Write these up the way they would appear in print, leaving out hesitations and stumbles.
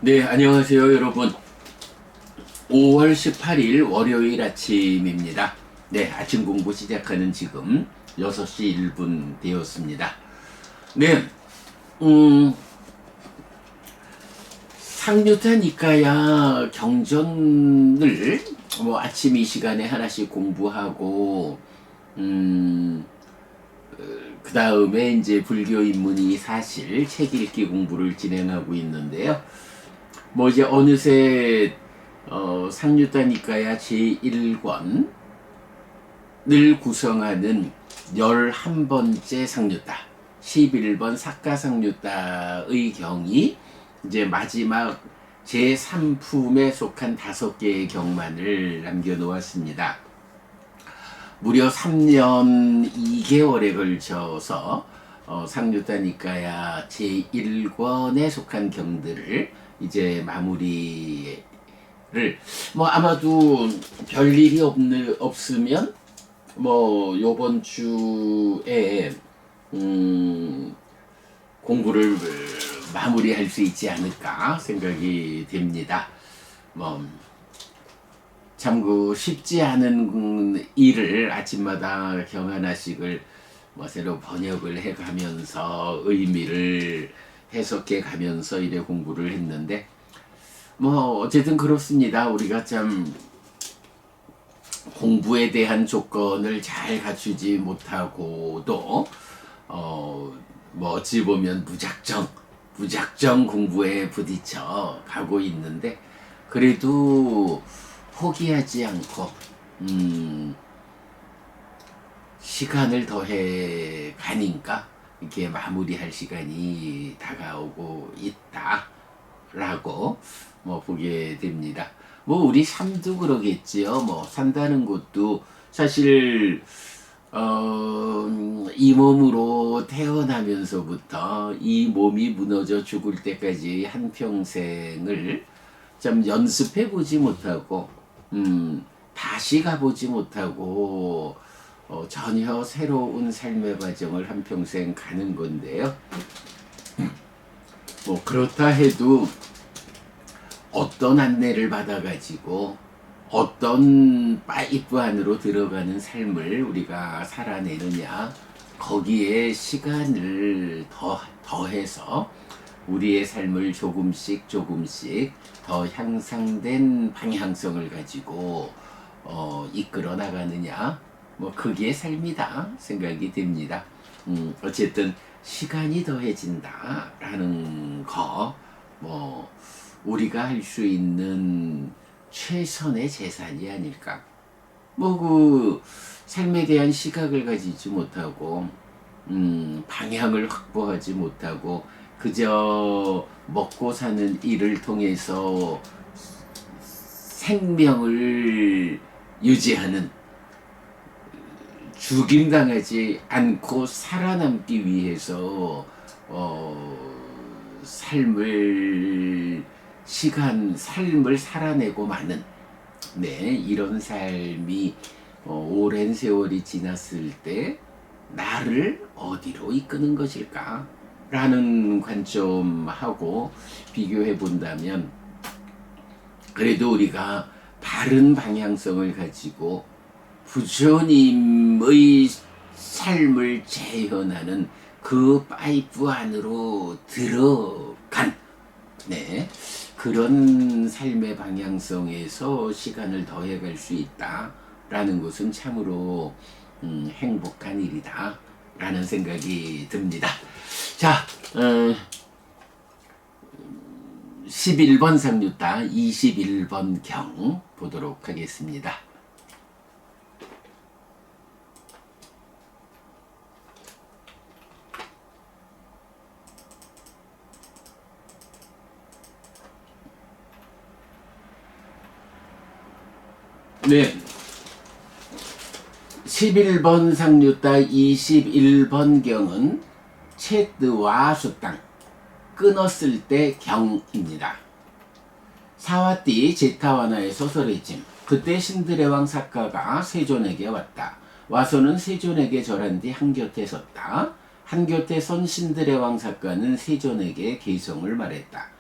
네, 안녕하세요, 여러분. 5월 18일 월요일 아침입니다. 네, 아침 공부 시작하는 지금 6시 1분 되었습니다. 네, 음, 상류타 니까야 경전을 아침 이 시간에 하나씩 공부하고, 그 다음에 이제 불교 입문이 사실 책 읽기 공부를 진행하고 있는데요. 이제 어느새 상류타 니까야 제1권을 구성하는 11번째 상류타 11번 사카상류타의 경이 이제 마지막 제3품에 속한 5개의 경만을 남겨놓았습니다. 무려 3년 2개월에 걸쳐서 상류타 니까야 제1권에 속한 경들을 이제 마무리를 아마도 별일이 없으면 요번 주에 공부를 마무리할 수 있지 않을까 생각이 됩니다. 참 쉽지 않은 일을 아침마다 경 하나씩을 새로 번역을 해가면서 의미를 해석해 가면서 이래 공부를 했는데 어쨌든 그렇습니다. 우리가 참 공부에 대한 조건을 잘 갖추지 못하고도 어찌 보면 무작정 공부에 부딪혀 가고 있는데 그래도 포기하지 않고 시간을 더해 가니까 이렇게 마무리할 시간이 다가오고 있다라고 보게 됩니다. 우리 삶도 그러겠지요. 산다는 것도 사실 이 몸으로 태어나면서부터 이 몸이 무너져 죽을 때까지 한 평생을 좀 연습해 보지 못하고 다시 가보지 못하고 전혀 새로운 삶의 과정을 한평생 가는 건데요. 그렇다 해도 어떤 안내를 받아가지고 어떤 파이프 안으로 들어가는 삶을 우리가 살아내느냐, 거기에 시간을 더해서 우리의 삶을 조금씩 더 향상된 방향성을 가지고 이끌어 나가느냐, 그게 삶이다 생각이 됩니다. 어쨌든 시간이 더해진다라는 거, 우리가 할 수 있는 최선의 재산이 아닐까. 삶에 대한 시각을 가지지 못하고, 방향을 확보하지 못하고, 그저 먹고 사는 일을 통해서 생명을 유지하는, 죽임당하지 않고 살아남기 위해서 삶을 살아내고 마는 이런 삶이 오랜 세월이 지났을 때 나를 어디로 이끄는 것일까? 라는 관점하고 비교해 본다면 그래도 우리가 바른 방향성을 가지고 부처님의 삶을 재현하는 그 파이프 안으로 들어간 그런 삶의 방향성에서 시간을 더해갈 수 있다라는 것은 참으로 행복한 일이다 라는 생각이 듭니다. 자, 11번 상류타 21번 경 보도록 하겠습니다. 네, 11번 상류타 21번 경은 채뜨와 수땅 끊었을 때 경입니다. 사와띠 제타와나의 소설의짐. 그때 신드레왕 사카가 세존에게 왔다. 와서는 세존에게 절한 뒤 한곁에 섰다. 한곁에 선 신드레왕 사카는 세존에게 개성을 말했다.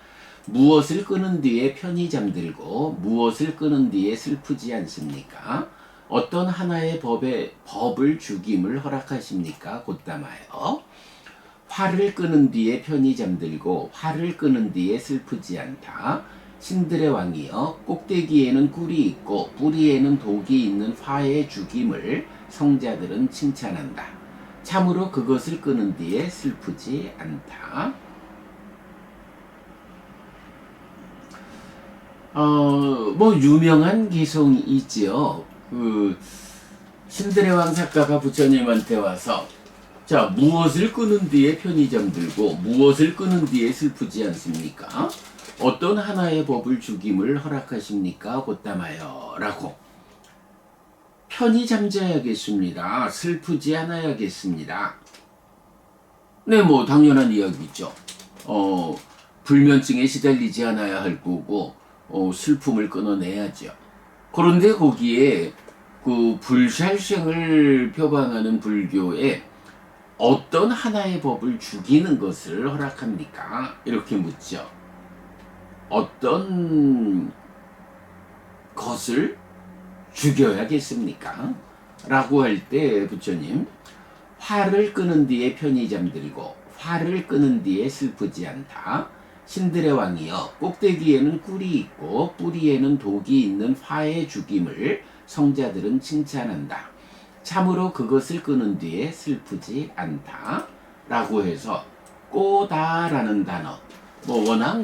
무엇을 끊은 뒤에 편히 잠들고 무엇을 끊은 뒤에 슬프지 않습니까? 어떤 하나의 법을 죽임을 허락하십니까? 곧담아요. 화를 끄는 뒤에 편히 잠들고 화를 끄는 뒤에 슬프지 않다. 신들의 왕이여, 꼭대기에는 꿀이 있고 뿌리에는 독이 있는 화의 죽임을 성자들은 칭찬한다. 참으로 그것을 끄는 뒤에 슬프지 않다. 뭐 유명한 개성이 있지요. 신들의 왕 작가가 부처님한테 와서 자, 무엇을 끄는 뒤에 편히 잠들고 무엇을 끄는 뒤에 슬프지 않습니까? 어떤 하나의 법을 죽임을 허락하십니까? 곧담하여 라고. 편히 잠자야겠습니다. 슬프지 않아야겠습니다. 네, 뭐 당연한 이야기죠. 불면증에 시달리지 않아야 할 거고 슬픔을 끊어내야죠. 그런데 거기에 그 불살생을 표방하는 불교에 어떤 하나의 법을 죽이는 것을 허락합니까? 이렇게 묻죠. 어떤 것을 죽여야겠습니까? 라고 할 때 부처님, 화를 끄는 뒤에 편히 잠들고 화를 끄는 뒤에 슬프지 않다. 신들의 왕이여, 꼭대기에는 꿀이 있고 뿌리에는 독이 있는 화의 죽임을 성자들은 칭찬한다. 참으로 그것을 끄는 뒤에 슬프지 않다. 라고 해서 꼬다라는 단어, 뭐 워낙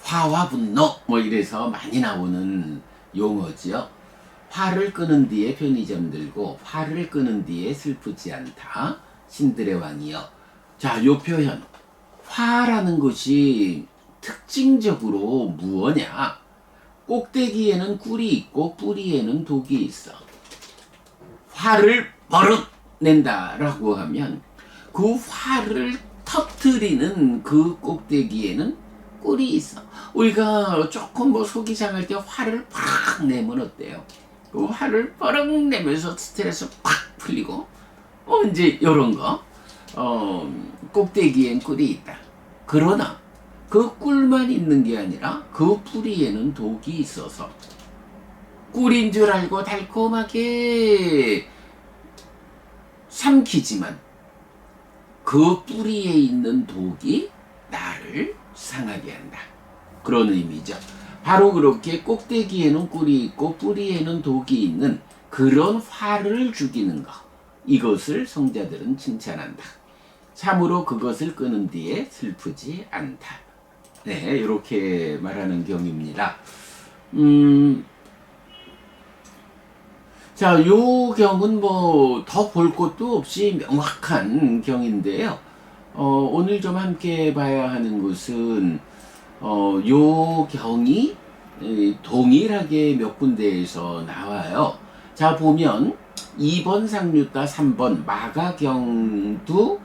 화와 분노 이래서 많이 나오는 용어지요. 화를 끄는 뒤에 편히 잠들고 화를 끄는 뒤에 슬프지 않다. 신들의 왕이여. 자, 요 표현 화라는 것이 특징적으로 무엇냐? 꼭대기에는 꿀이 있고 뿌리에는 독이 있어. 화를 버릇 낸다라고 하면 그 화를 터뜨리는 그 꼭대기에는 꿀이 있어. 우리가 조금 속이 상할 때 화를 팍 내면 어때요? 그 화를 뻐렁 내면서 스트레스 팍 풀리고 이제 요런 거 꼭대기엔 꿀이 있다. 그러나 그 꿀만 있는 게 아니라 그 뿌리에는 독이 있어서 꿀인 줄 알고 달콤하게 삼키지만 그 뿌리에 있는 독이 나를 상하게 한다. 그런 의미죠. 바로 그렇게 꼭대기에는 꿀이 있고 뿌리에는 독이 있는 그런 화를 죽이는 것, 이것을 성자들은 칭찬한다. 참으로 그것을 끄는 뒤에 슬프지 않다. 네, 이렇게 말하는 경입니다. 자, 요 경은 더 볼 것도 없이 명확한 경인데요. 오늘 좀 함께 봐야 하는 것은 요 경이 동일하게 몇 군데에서 나와요. 자, 보면 2번 상류따 3번 마가경도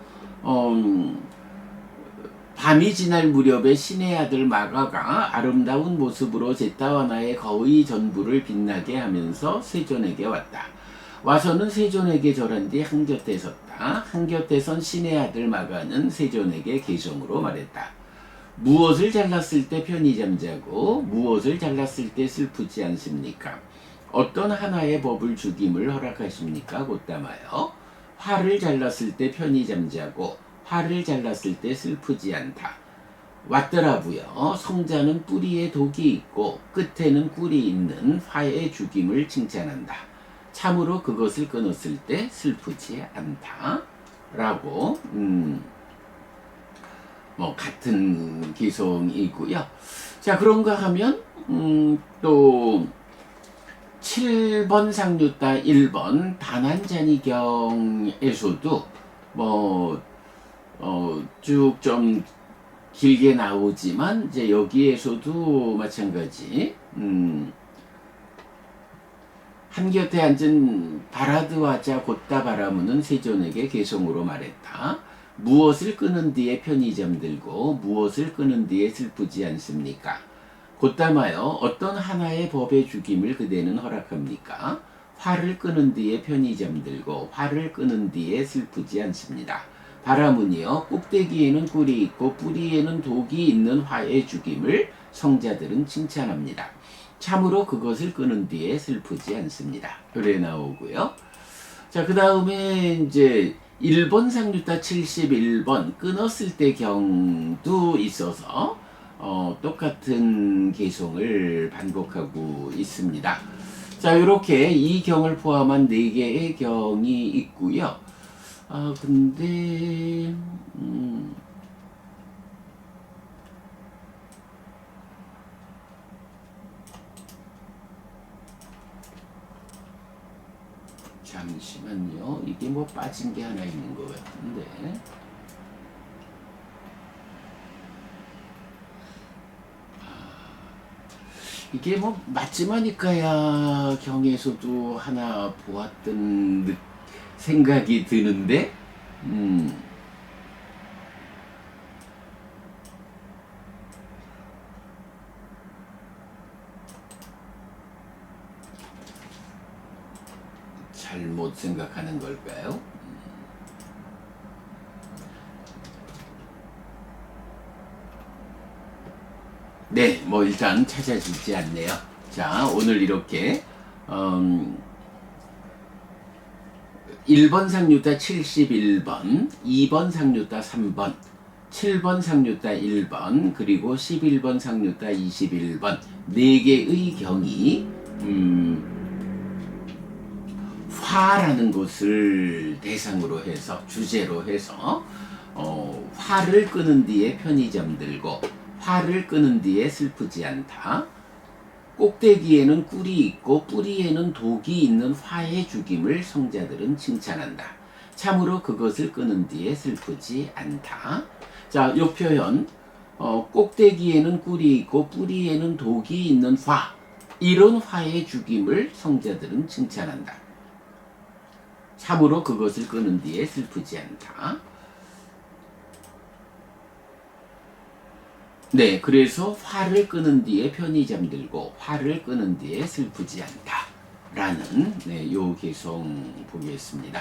밤이 지날 무렵에 신의 아들 마가가 아름다운 모습으로 제타와나의 거의 전부를 빛나게 하면서 세존에게 왔다. 와서는 세존에게 절한 뒤 한곁에 섰다. 한곁에 선 신의 아들 마가는 세존에게 개성으로 말했다. 무엇을 잘랐을 때 편히 잠자고 무엇을 잘랐을 때 슬프지 않습니까? 어떤 하나의 법을 죽임을 허락하십니까? 곧담하여 화를 잘랐을 때 편히 잠자고 화를 잘랐을 때 슬프지 않다. 왔더라고요. 성자는 뿌리에 독이 있고 끝에는 꿀이 있는 화의 죽임을 칭찬한다. 참으로 그것을 끊었을 때 슬프지 않다. 라고 같은 기송이고요. 자, 그런가 하면 또 7번 상류따 1번 단한자니경에서도 쭉 좀 길게 나오지만 이제 여기에서도 마찬가지 한곁에 앉은 바라드와자 곧다 바라무는 세존에게 개성으로 말했다. 무엇을 끄는 뒤에 편히 잠들고 무엇을 끄는 뒤에 슬프지 않습니까? 곧담하여 어떤 하나의 법의 죽임을 그대는 허락합니까? 화를 끄는 뒤에 편히 잠들고 화를 끄는 뒤에 슬프지 않습니다. 바라문이여 꼭대기에는 꿀이 있고 뿌리에는 독이 있는 화의 죽임을 성자들은 칭찬합니다. 참으로 그것을 끊은 뒤에 슬프지 않습니다. 그래 나오고요. 자, 그 다음에 이제 1번 상류타 71번 끊었을 때 경도 있어서 똑같은 개송을 반복하고 있습니다. 자, 이렇게 이 경을 포함한 4개의 경이 있고요. 근데 잠시만요. 이게 뭐 빠진 게 하나 있는 것 같은데. 이게 뭐 맞지마니까야 경에서도 하나 보았던 생각이 드는데, 잘못 생각하는 걸까요? 네, 뭐 일단 찾아지지 않네요. 자, 오늘 이렇게 1번 상류타 71번, 2번 상류타 3번, 7번 상류타 1번, 그리고 11번 상류타 21번 4개의 경이 화라는 것을 대상으로 해서 주제로 해서 화를 끄는 뒤에 편히 잠들고 화를 끄는 뒤에 슬프지 않다. 꼭대기에는 꿀이 있고 뿌리에는 독이 있는 화의 죽임을 성자들은 칭찬한다. 참으로 그것을 끄는 뒤에 슬프지 않다. 자, 요 표현 꼭대기에는 꿀이 있고 뿌리에는 독이 있는 화, 이런 화의 죽임을 성자들은 칭찬한다. 참으로 그것을 끄는 뒤에 슬프지 않다. 네, 그래서 화를 끄는 뒤에 편히 잠들고 화를 끄는 뒤에 슬프지 않다. 라는 요 개송 보겠습니다.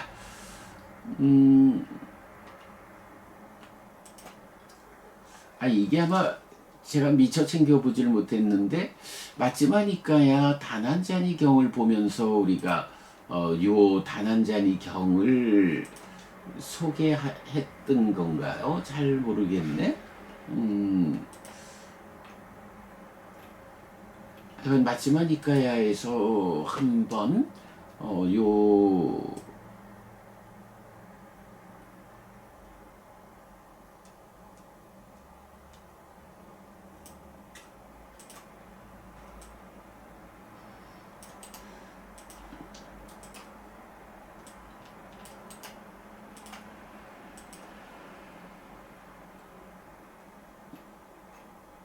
이게 아마 제가 미처 챙겨보질 못했는데 맞지마니까야 다난자니 경을 보면서 우리가 요 다난자니 경을 소개했던 건가요? 잘 모르겠네. 맞지마니까야에서 한번 요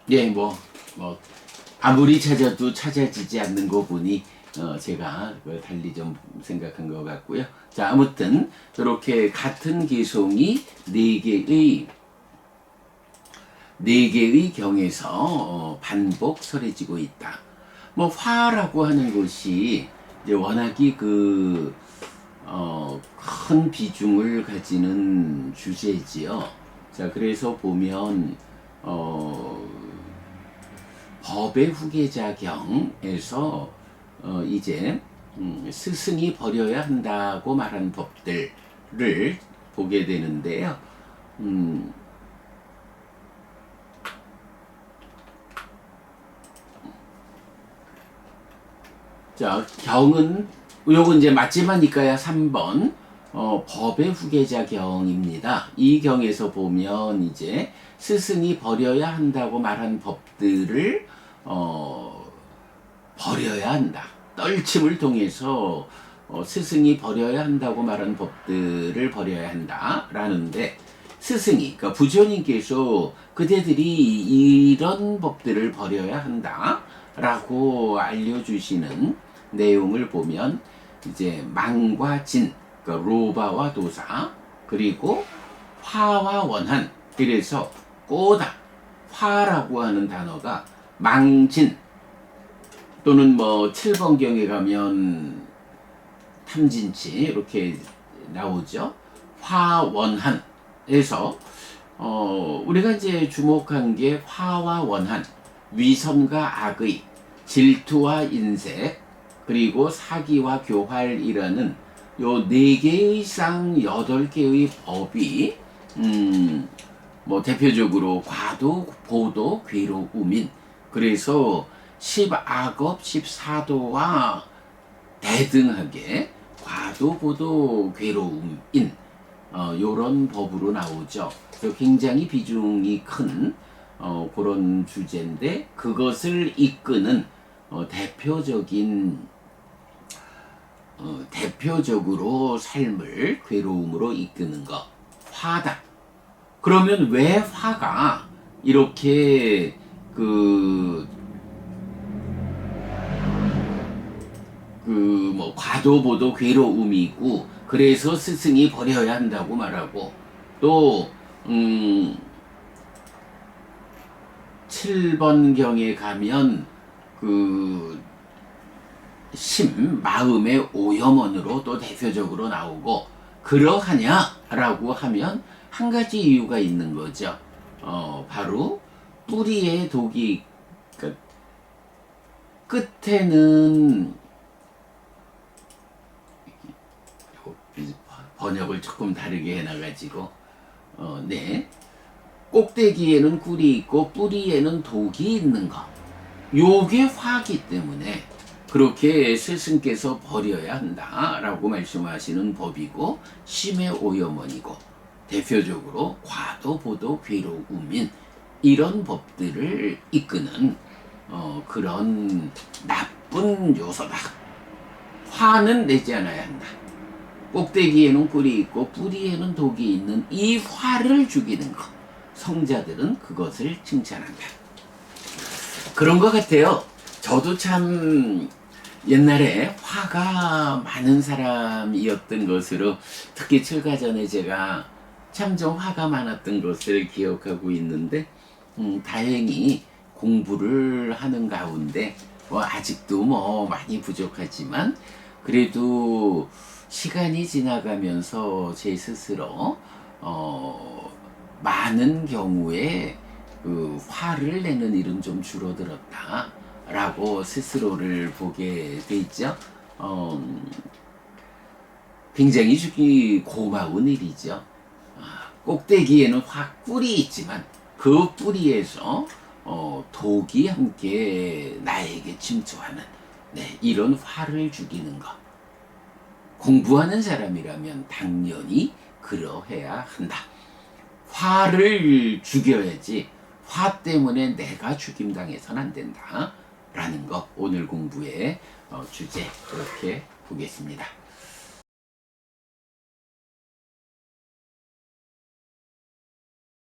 예, 뭐 아무리 찾아도 찾아지지 않는 거 보니 제가 달리 좀 생각한 것 같고요. 자, 아무튼 이렇게 같은 개송이 4개의 경에서 반복 설해지고 있다. 뭐 화라고 하는 것이 이제 워낙이 큰 비중을 가지는 주제지요. 자, 그래서 보면 법의 후계자경에서 이제 스승이 버려야 한다고 말한 법들을 보게 되는데요. 자, 경은 요건 이제 맞지마니까야 3번 법의 후계자 경입니다. 이 경에서 보면 이제 스승이 버려야 한다고 말한 법들을 버려야 한다. 떨침을 통해서 스승이 버려야 한다고 말한 법들을 버려야 한다. 라는데 스승이, 그러니까 부처님께서 그대들이 이런 법들을 버려야 한다. 라고 알려주시는 내용을 보면 이제 망과 진, 그러니까 로바와 도사, 그리고 화와 원한, 그래서 꼬다, 화라고 하는 단어가 망진 또는 뭐 7번경에 가면 탐진치 이렇게 나오죠. 화원한, 에서 우리가 이제 주목한 게 화와 원한, 위선과 악의, 질투와 인색, 그리고 사기와 교활이라는 요 네 개의 쌍 8개의 법이 뭐 대표적으로 과도, 보도, 괴로움인, 그래서 10악업, 14도와 대등하게 과도, 보도, 괴로움인 요런 법으로 나오죠. 그래서 굉장히 비중이 큰 그런 주제인데, 그것을 이끄는 대표적으로 삶을 괴로움으로 이끄는 것, 화다. 그러면 왜 화가 이렇게 뭐 과도보도 괴로움이고, 그래서 스승이 버려야 한다고 말하고, 또 7번경에 가면 마음의 오염원으로 또 대표적으로 나오고, 그러하냐라고 하면 한 가지 이유가 있는 거죠. 바로 뿌리에 독이, 그러니까 끝에는, 번역을 조금 다르게 해놔가지고, 네. 꼭대기에는 꿀이 있고 뿌리에는 독이 있는 거. 요게 화기 때문에 그렇게 스승께서 버려야 한다라고 말씀하시는 법이고, 심의 오염원이고, 대표적으로 과도, 보도, 괴로움인 이런 법들을 이끄는 그런 나쁜 요소다. 화는 내지 않아야 한다. 꼭대기에는 꿀이 있고 뿌리에는 독이 있는 이 화를 죽이는 것. 성자들은 그것을 칭찬한다. 그런 것 같아요. 저도 참 옛날에 화가 많은 사람이었던 것으로, 특히 7가전에 제가 참 좀 화가 많았던 것을 기억하고 있는데, 다행히 공부를 하는 가운데 아직도 뭐 많이 부족하지만, 그래도 시간이 지나가면서 제 스스로 많은 경우에 화를 내는 일은 좀 줄어들었다라고 스스로를 보게 돼 있죠. 굉장히 주기 고마운 일이죠. 꼭대기에는 꿀이 있지만 그 뿌리에서 독이 함께 나에게 침투하는, 네, 이런 화를 죽이는 것. 공부하는 사람이라면 당연히 그러해야 한다. 화를 죽여야지 화 때문에 내가 죽임당해서는 안 된다 라는 거, 오늘 공부의 주제, 그렇게 보겠습니다.